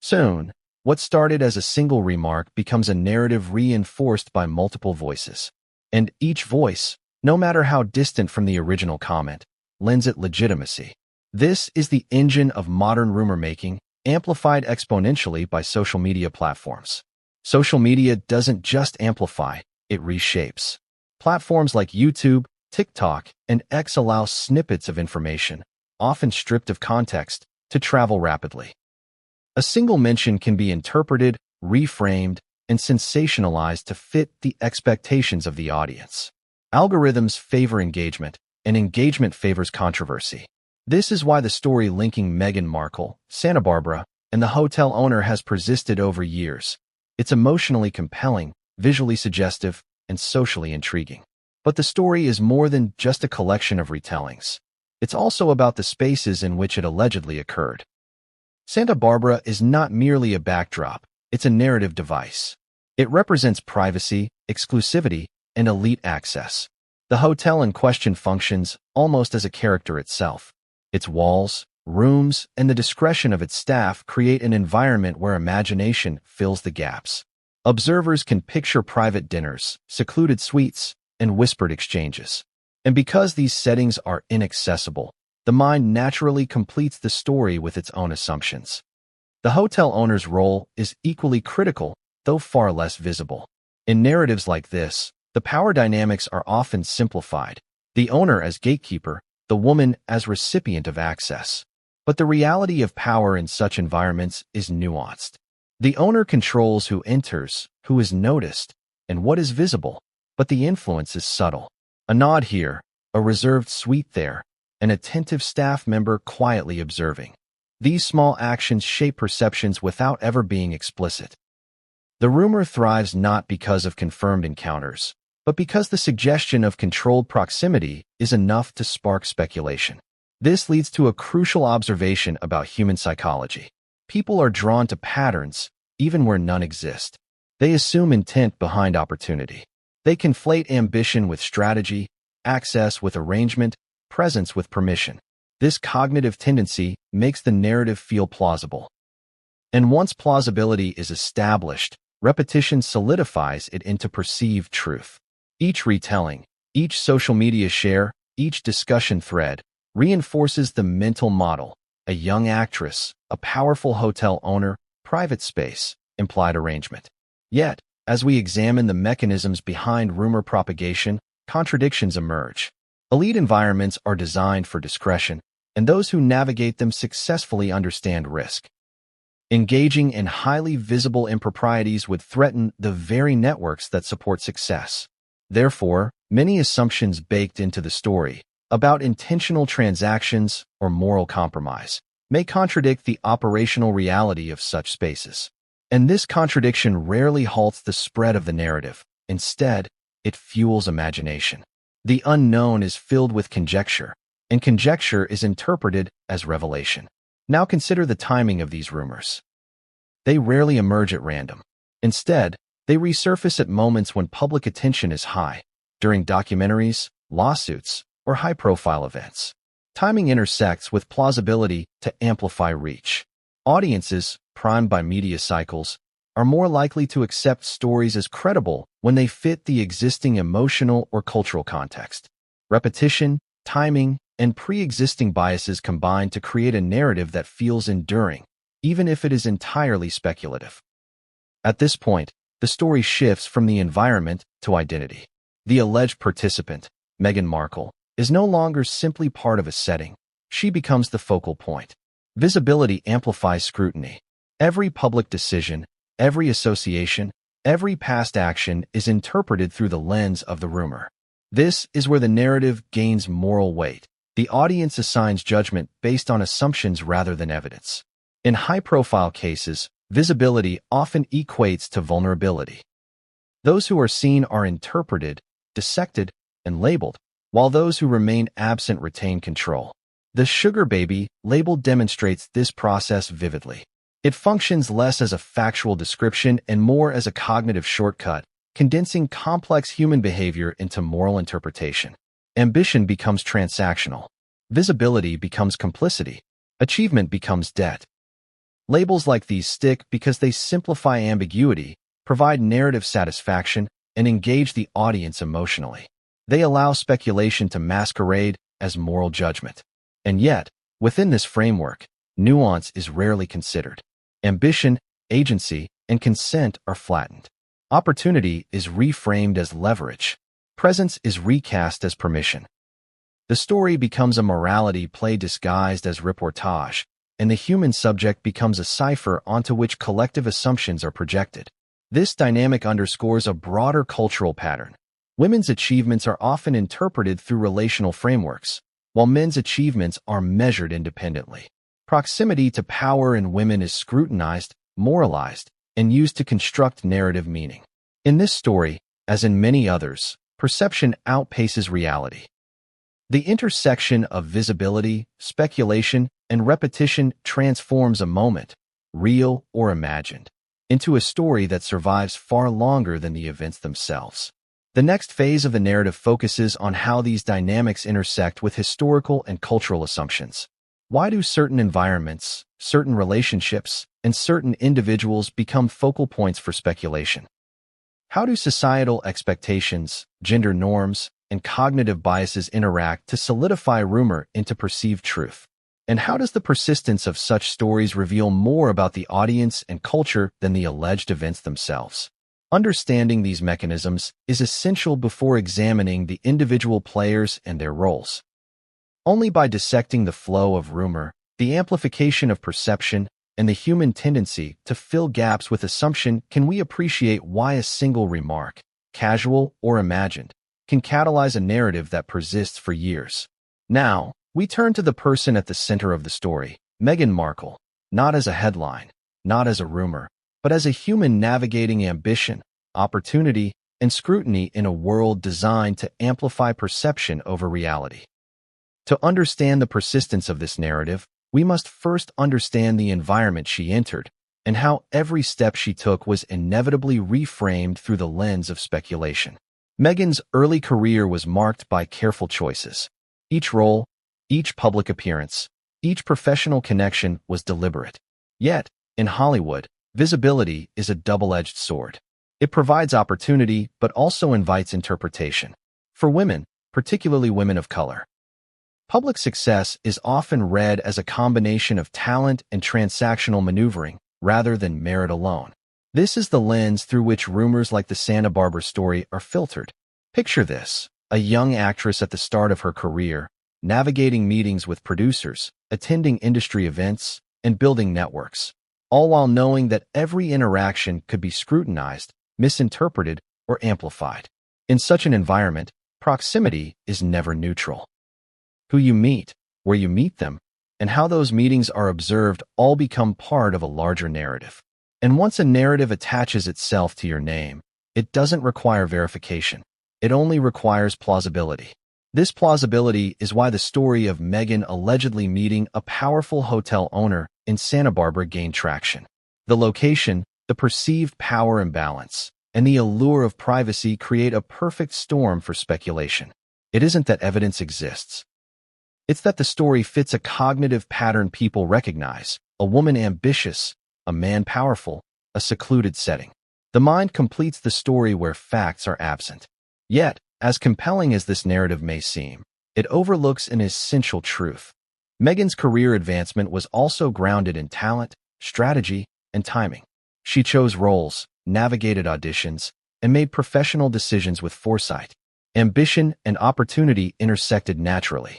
Soon, What started as a single remark becomes a narrative reinforced by multiple voices. And each voice, no matter how distant from the original comment, lends it legitimacy. This is the engine of modern rumor-making, amplified exponentially by social media platforms. Social media doesn't just amplify, it reshapes. Platforms like YouTube, TikTok, and X allow snippets of information, often stripped of context, to travel rapidly. A single mention can be interpreted, reframed, and sensationalized to fit the expectations of the audience. Algorithms favor engagement, and engagement favors controversy. This is why the story linking Meghan Markle, Santa Barbara, and the hotel owner has persisted over years. It's emotionally compelling, visually suggestive, and socially intriguing. But the story is more than just a collection of retellings. It's also about the spaces in which it allegedly occurred. Santa Barbara is not merely a backdrop, it's a narrative device. It represents privacy, exclusivity, and elite access. The hotel in question functions almost as a character itself. Its walls, rooms, and the discretion of its staff create an environment where imagination fills the gaps. Observers can picture private dinners, secluded suites, and whispered exchanges. And because these settings are inaccessible, the mind naturally completes the story with its own assumptions. The hotel owner's role is equally critical, though far less visible. In narratives like this, the power dynamics are often simplified. The owner as gatekeeper, the woman as recipient of access. But the reality of power in such environments is nuanced. The owner controls who enters, who is noticed, and what is visible, but the influence is subtle. A nod here, a reserved suite there, an attentive staff member quietly observing. These small actions shape perceptions without ever being explicit. The rumor thrives not because of confirmed encounters, but because the suggestion of controlled proximity is enough to spark speculation. This leads to a crucial observation about human psychology. People are drawn to patterns, even where none exist. They assume intent behind opportunity. They conflate ambition with strategy, access with arrangement, presence with permission. This cognitive tendency makes the narrative feel plausible. And once plausibility is established, repetition solidifies it into perceived truth. Each retelling, each social media share, each discussion thread reinforces the mental model: a young actress, a powerful hotel owner, private space, implied arrangement. Yet, as we examine the mechanisms behind rumor propagation, contradictions emerge. Elite environments are designed for discretion, and those who navigate them successfully understand risk. Engaging in highly visible improprieties would threaten the very networks that support success. Therefore, many assumptions baked into the story about intentional transactions or moral compromise may contradict the operational reality of such spaces. And this contradiction rarely halts the spread of the narrative. Instead, it fuels imagination. The unknown is filled with conjecture, and conjecture is interpreted as revelation. Now consider the timing of these rumors. They rarely emerge at random. Instead, they resurface at moments when public attention is high, during documentaries, lawsuits, or high-profile events. Timing intersects with plausibility to amplify reach. Audiences, primed by media cycles, are more likely to accept stories as credible when they fit the existing emotional or cultural context. Repetition, timing, and pre-existing biases combine to create a narrative that feels enduring, even if it is entirely speculative. At this point, the story shifts from the environment to identity. The alleged participant, Meghan Markle, is no longer simply part of a setting. She becomes the focal point. Visibility amplifies scrutiny. Every public decision, every association, every past action is interpreted through the lens of the rumor. This is where the narrative gains moral weight. The audience assigns judgment based on assumptions rather than evidence. In high-profile cases, visibility often equates to vulnerability. Those who are seen are interpreted, dissected, and labeled, while those who remain absent retain control. The sugar baby label demonstrates this process vividly. It functions less as a factual description and more as a cognitive shortcut, condensing complex human behavior into moral interpretation. Ambition becomes transactional. Visibility becomes complicity. Achievement becomes debt. Labels like these stick because they simplify ambiguity, provide narrative satisfaction, and engage the audience emotionally. They allow speculation to masquerade as moral judgment. And yet, within this framework, nuance is rarely considered. Ambition, agency, and consent are flattened. Opportunity is reframed as leverage. Presence is recast as permission. The story becomes a morality play disguised as reportage, and the human subject becomes a cipher onto which collective assumptions are projected. This dynamic underscores a broader cultural pattern. Women's achievements are often interpreted through relational frameworks, while men's achievements are measured independently. Proximity to power in women is scrutinized, moralized, and used to construct narrative meaning. In this story, as in many others, perception outpaces reality. The intersection of visibility, speculation, and repetition transforms a moment, real or imagined, into a story that survives far longer than the events themselves. The next phase of the narrative focuses on how these dynamics intersect with historical and cultural assumptions. Why do certain environments, certain relationships, and certain individuals become focal points for speculation? How do societal expectations, gender norms, and cognitive biases interact to solidify rumor into perceived truth? And how does the persistence of such stories reveal more about the audience and culture than the alleged events themselves? Understanding these mechanisms is essential before examining the individual players and their roles. Only by dissecting the flow of rumor, the amplification of perception, and the human tendency to fill gaps with assumption can we appreciate why a single remark, casual or imagined, can catalyze a narrative that persists for years. Now, we turn to the person at the center of the story, Meghan Markle, not as a headline, not as a rumor, but as a human navigating ambition, opportunity, and scrutiny in a world designed to amplify perception over reality. To understand the persistence of this narrative, we must first understand the environment she entered and how every step she took was inevitably reframed through the lens of speculation. Meghan's early career was marked by careful choices. Each role, each public appearance, each professional connection was deliberate. Yet, in Hollywood, visibility is a double-edged sword. It provides opportunity but also invites interpretation. For women, particularly women of color, public success is often read as a combination of talent and transactional maneuvering rather than merit alone. This is the lens through which rumors like the Santa Barbara story are filtered. Picture this: a young actress at the start of her career, navigating meetings with producers, attending industry events, and building networks, all while knowing that every interaction could be scrutinized, misinterpreted, or amplified. In such an environment, proximity is never neutral. Who you meet, where you meet them, and how those meetings are observed all become part of a larger narrative. And once a narrative attaches itself to your name, it doesn't require verification. It only requires plausibility. This plausibility is why the story of Meghan allegedly meeting a powerful hotel owner in Santa Barbara gained traction. The location, the perceived power imbalance, and the allure of privacy create a perfect storm for speculation. It isn't that evidence exists. It's that the story fits a cognitive pattern people recognize: a woman ambitious, a man powerful, a secluded setting. The mind completes the story where facts are absent. Yet, as compelling as this narrative may seem, it overlooks an essential truth. Meghan's career advancement was also grounded in talent, strategy, and timing. She chose roles, navigated auditions, and made professional decisions with foresight. Ambition and opportunity intersected naturally.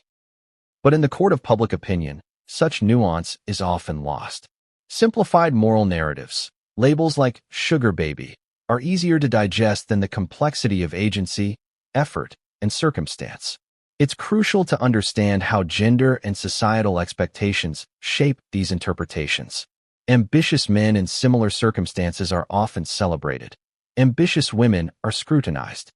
But in the court of public opinion, such nuance is often lost. Simplified moral narratives, labels like sugar baby, are easier to digest than the complexity of agency, effort, and circumstance. It's crucial to understand how gender and societal expectations shape these interpretations. Ambitious men in similar circumstances are often celebrated. Ambitious women are scrutinized.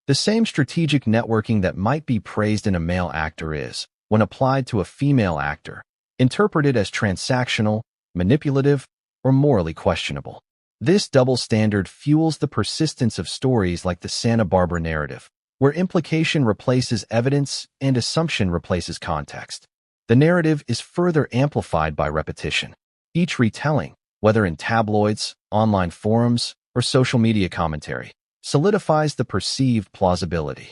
The same strategic networking that might be praised in a male actor is, when applied to a female actor, interpreted as transactional, manipulative, or morally questionable. This double standard fuels the persistence of stories like the Santa Barbara narrative, where implication replaces evidence and assumption replaces context. The narrative is further amplified by repetition. Each retelling, whether in tabloids, online forums, or social media commentary, solidifies the perceived plausibility.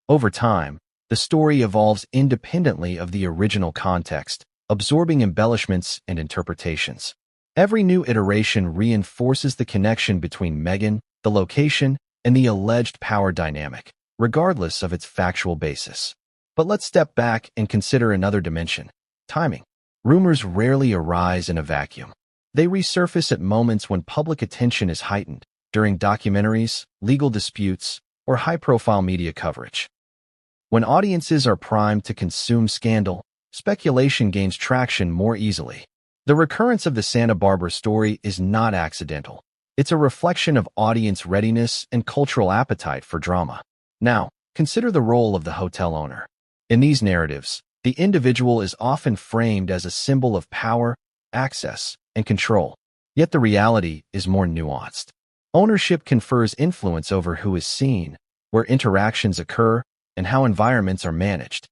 Over time, the story evolves independently of the original context, absorbing embellishments and interpretations. Every new iteration reinforces the connection between Meghan, the location, and the alleged power dynamic, regardless of its factual basis. But let's step back and consider another dimension: timing. Rumors rarely arise in a vacuum. They resurface at moments when public attention is heightened, during documentaries, legal disputes, or high-profile media coverage. When audiences are primed to consume scandal, speculation gains traction more easily. The recurrence of the Santa Barbara story is not accidental. It's a reflection of audience readiness and cultural appetite for drama. Now, consider the role of the hotel owner. In these narratives, the individual is often framed as a symbol of power, access, and control. Yet the reality is more nuanced. Ownership confers influence over who is seen, where interactions occur, and how environments are managed.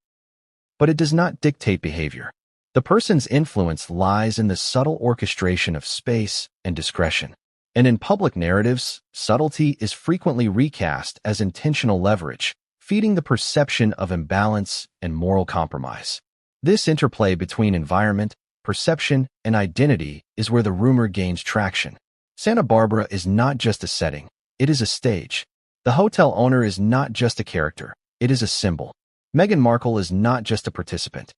But it does not dictate behavior. The person's influence lies in the subtle orchestration of space and discretion. And in public narratives, subtlety is frequently recast as intentional leverage, feeding the perception of imbalance and moral compromise. This interplay between environment, perception, and identity is where the rumor gains traction. Santa Barbara is not just a setting, it is a stage. The hotel owner is not just a character, it is a symbol. Meghan Markle is not just a participant.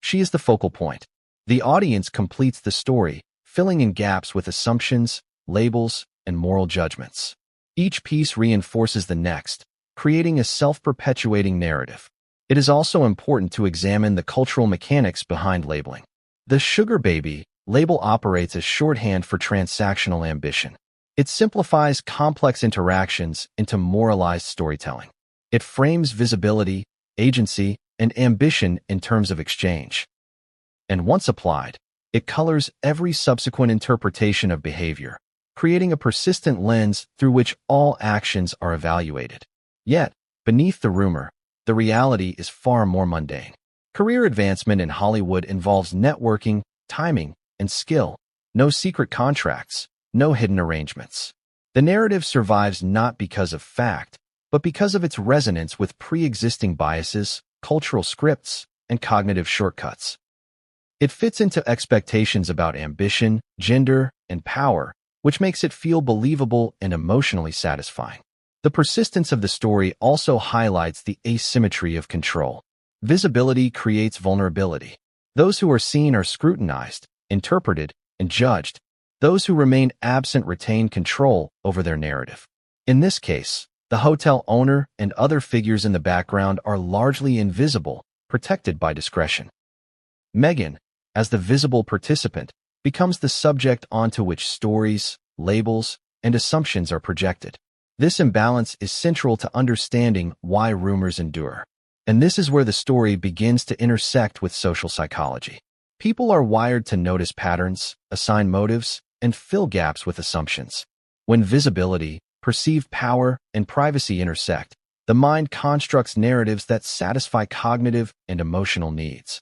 She is the focal point. The audience completes the story, filling in gaps with assumptions, labels, and moral judgments. Each piece reinforces the next, creating a self-perpetuating narrative. It is also important to examine the cultural mechanics behind labeling. The sugar baby label operates as shorthand for transactional ambition. It simplifies complex interactions into moralized storytelling. It frames visibility, agency, and ambition in terms of exchange. And once applied, it colors every subsequent interpretation of behavior, creating a persistent lens through which all actions are evaluated. Yet, beneath the rumor, the reality is far more mundane. Career advancement in Hollywood involves networking, timing, and skill. No secret contracts, no hidden arrangements. The narrative survives not because of fact, but because of its resonance with pre-existing biases, cultural scripts, and cognitive shortcuts. It fits into expectations about ambition, gender, and power, which makes it feel believable and emotionally satisfying. The persistence of the story also highlights the asymmetry of control. Visibility creates vulnerability. Those who are seen are scrutinized, interpreted, and judged. Those who remain absent retain control over their narrative. In this case, the hotel owner and other figures in the background are largely invisible, protected by discretion. Meghan, as the visible participant, becomes the subject onto which stories, labels, and assumptions are projected. This imbalance is central to understanding why rumors endure. And this is where the story begins to intersect with social psychology. People are wired to notice patterns, assign motives, and fill gaps with assumptions. When visibility, perceived power, and privacy intersect, the mind constructs narratives that satisfy cognitive and emotional needs.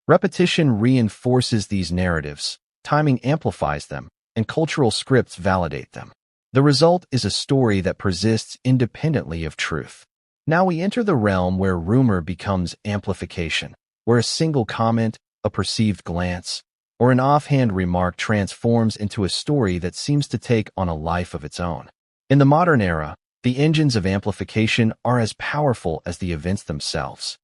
Repetition reinforces these narratives, timing amplifies them, and cultural scripts validate them. The result is a story that persists independently of truth. Now we enter the realm where rumor becomes amplification, where a single comment, a perceived glance, or an offhand remark transforms into a story that seems to take on a life of its own. In the modern era, the engines of amplification are as powerful as the events themselves.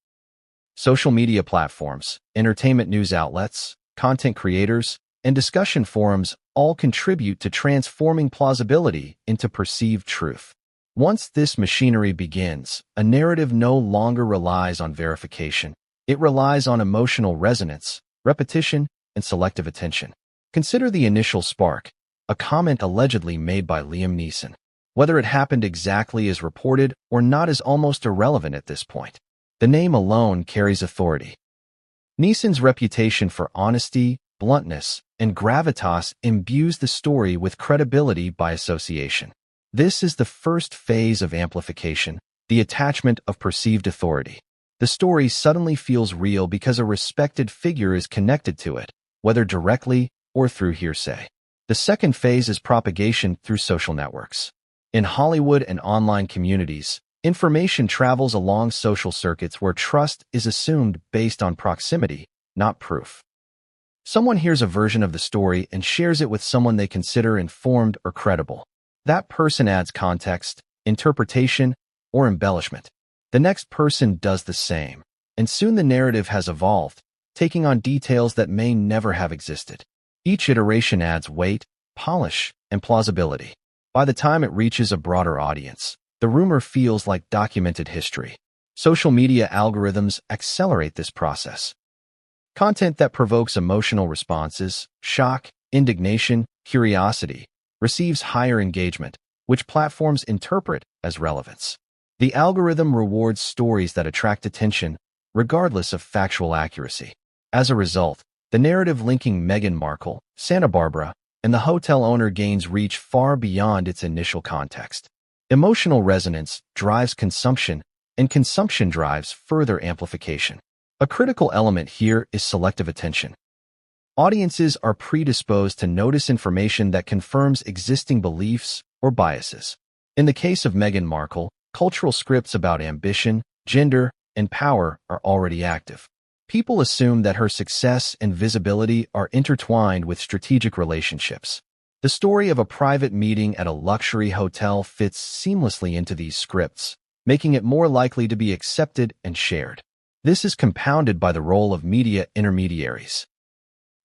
Social media platforms, entertainment news outlets, content creators, and discussion forums all contribute to transforming plausibility into perceived truth. Once this machinery begins, a narrative no longer relies on verification. It relies on emotional resonance, repetition, and selective attention. Consider the initial spark, a comment allegedly made by Liam Neeson. Whether it happened exactly as reported or not is almost irrelevant at this point. The name alone carries authority. Neeson's reputation for honesty, bluntness, and gravitas imbues the story with credibility by association. This is the first phase of amplification, the attachment of perceived authority. The story suddenly feels real because a respected figure is connected to it, whether directly or through hearsay. The second phase is propagation through social networks. In Hollywood and online communities, information travels along social circuits where trust is assumed based on proximity, not proof. Someone hears a version of the story and shares it with someone they consider informed or credible. That person adds context, interpretation, or embellishment. The next person does the same, and soon the narrative has evolved, taking on details that may never have existed. Each iteration adds weight, polish, and plausibility. By the time it reaches a broader audience, the rumor feels like documented history. Social media algorithms accelerate this process. Content that provokes emotional responses, shock, indignation, curiosity, receives higher engagement, which platforms interpret as relevance. The algorithm rewards stories that attract attention, regardless of factual accuracy. As a result, the narrative linking Meghan Markle, Santa Barbara, and the hotel owner gains reach far beyond its initial context. Emotional resonance drives consumption, and consumption drives further amplification. A critical element here is selective attention. Audiences are predisposed to notice information that confirms existing beliefs or biases. In the case of Meghan Markle, cultural scripts about ambition, gender, and power are already active. People assume that her success and visibility are intertwined with strategic relationships. The story of a private meeting at a luxury hotel fits seamlessly into these scripts, making it more likely to be accepted and shared. This is compounded by the role of media intermediaries.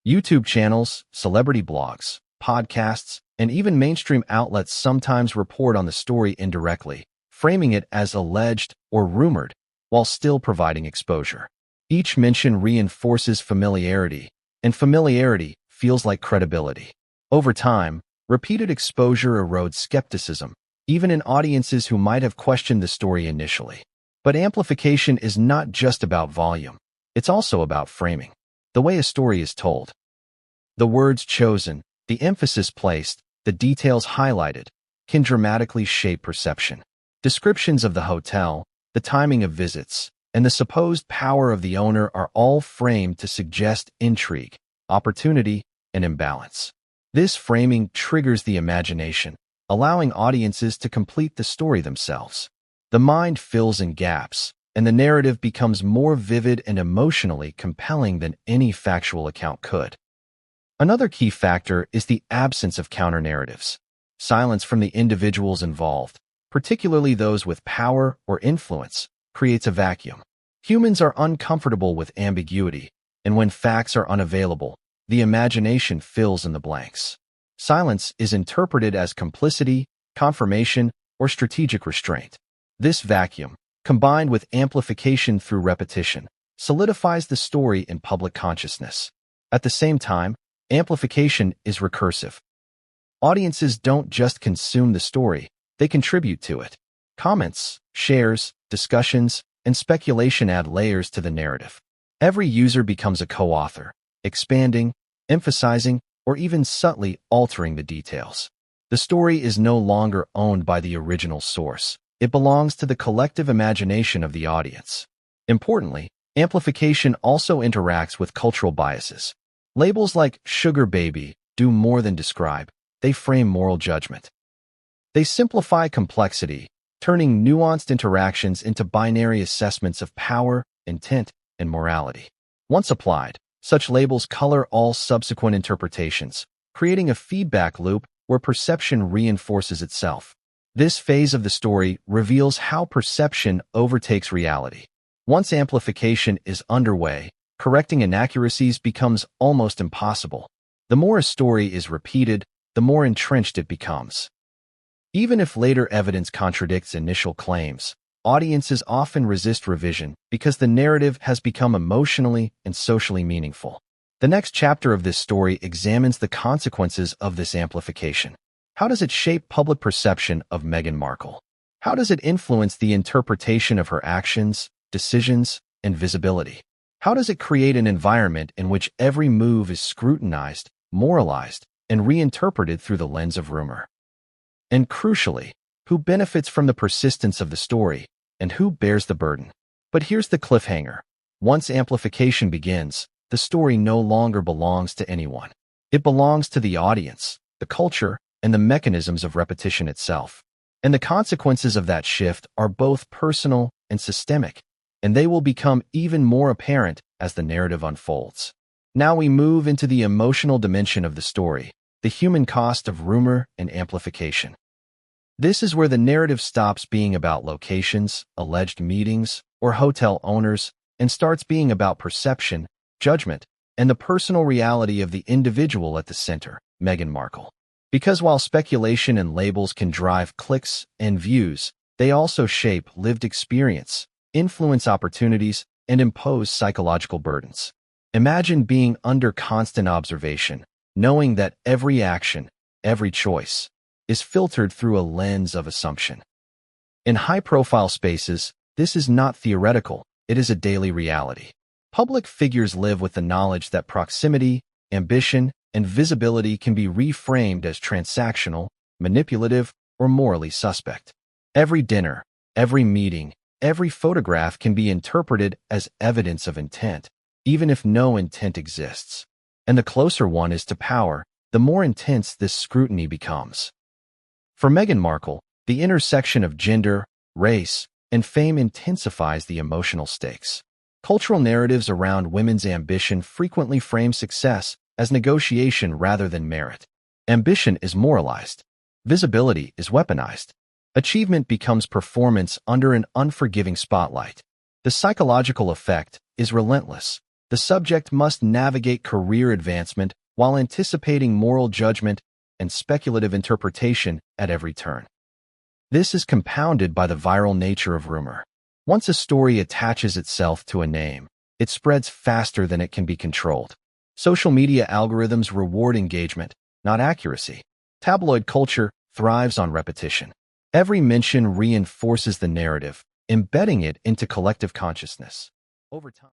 YouTube channels, celebrity blogs, podcasts, and even mainstream outlets sometimes report on the story indirectly, framing it as alleged or rumored, while still providing exposure. Each mention reinforces familiarity, and familiarity feels like credibility. Over time, repeated exposure erodes skepticism, even in audiences who might have questioned the story initially. But amplification is not just about volume. It's also about framing. The way a story is told. The words chosen, the emphasis placed, the details highlighted, can dramatically shape perception. Descriptions of the hotel, the timing of visits, and the supposed power of the owner are all framed to suggest intrigue, opportunity, and imbalance. This framing triggers the imagination, allowing audiences to complete the story themselves. The mind fills in gaps, and the narrative becomes more vivid and emotionally compelling than any factual account could. Another key factor is the absence of counter-narratives. Silence from the individuals involved, particularly those with power or influence, creates a vacuum. Humans are uncomfortable with ambiguity, and when facts are unavailable, the imagination fills in the blanks. Silence is interpreted as complicity, confirmation, or strategic restraint. This vacuum, combined with amplification through repetition, solidifies the story in public consciousness. At the same time, amplification is recursive. Audiences don't just consume the story, they contribute to it. Comments, shares, discussions, and speculation add layers to the narrative. Every user becomes a co-author, expanding, emphasizing, or even subtly altering the details. The story is no longer owned by the original source. It belongs to the collective imagination of the audience. Importantly, amplification also interacts with cultural biases. Labels like sugar baby do more than describe, they frame moral judgment. They simplify complexity, turning nuanced interactions into binary assessments of power, intent, and morality. Once applied, such labels color all subsequent interpretations, creating a feedback loop where perception reinforces itself. This phase of the story reveals how perception overtakes reality. Once amplification is underway, correcting inaccuracies becomes almost impossible. The more a story is repeated, the more entrenched it becomes. Even if later evidence contradicts initial claims, audiences often resist revision because the narrative has become emotionally and socially meaningful. The next chapter of this story examines the consequences of this amplification. How does it shape public perception of Meghan Markle? How does it influence the interpretation of her actions, decisions, and visibility? How does it create an environment in which every move is scrutinized, moralized, and reinterpreted through the lens of rumor? And crucially, who benefits from the persistence of the story, and who bears the burden? But here's the cliffhanger. Once amplification begins, the story no longer belongs to anyone. It belongs to the audience, the culture, and the mechanisms of repetition itself. And the consequences of that shift are both personal and systemic, and they will become even more apparent as the narrative unfolds. Now we move into the emotional dimension of the story, the human cost of rumor and amplification. This is where the narrative stops being about locations, alleged meetings, or hotel owners, and starts being about perception, judgment, and the personal reality of the individual at the center, Meghan Markle. Because while speculation and labels can drive clicks and views, they also shape lived experience, influence opportunities, and impose psychological burdens. Imagine being under constant observation, knowing that every action, every choice, is filtered through a lens of assumption. In high-profile spaces, this is not theoretical, it is a daily reality. Public figures live with the knowledge that proximity, ambition, and visibility can be reframed as transactional, manipulative, or morally suspect. Every dinner, every meeting, every photograph can be interpreted as evidence of intent, even if no intent exists. And the closer one is to power, the more intense this scrutiny becomes. For Meghan Markle, the intersection of gender, race, and fame intensifies the emotional stakes. Cultural narratives around women's ambition frequently frame success as negotiation rather than merit. Ambition is moralized. Visibility is weaponized. Achievement becomes performance under an unforgiving spotlight. The psychological effect is relentless. The subject must navigate career advancement while anticipating moral judgment and speculative interpretation at every turn. This is compounded by the viral nature of rumor. Once a story attaches itself to a name, it spreads faster than it can be controlled. Social media algorithms reward engagement, not accuracy. Tabloid culture thrives on repetition. Every mention reinforces the narrative, embedding it into collective consciousness. Over time,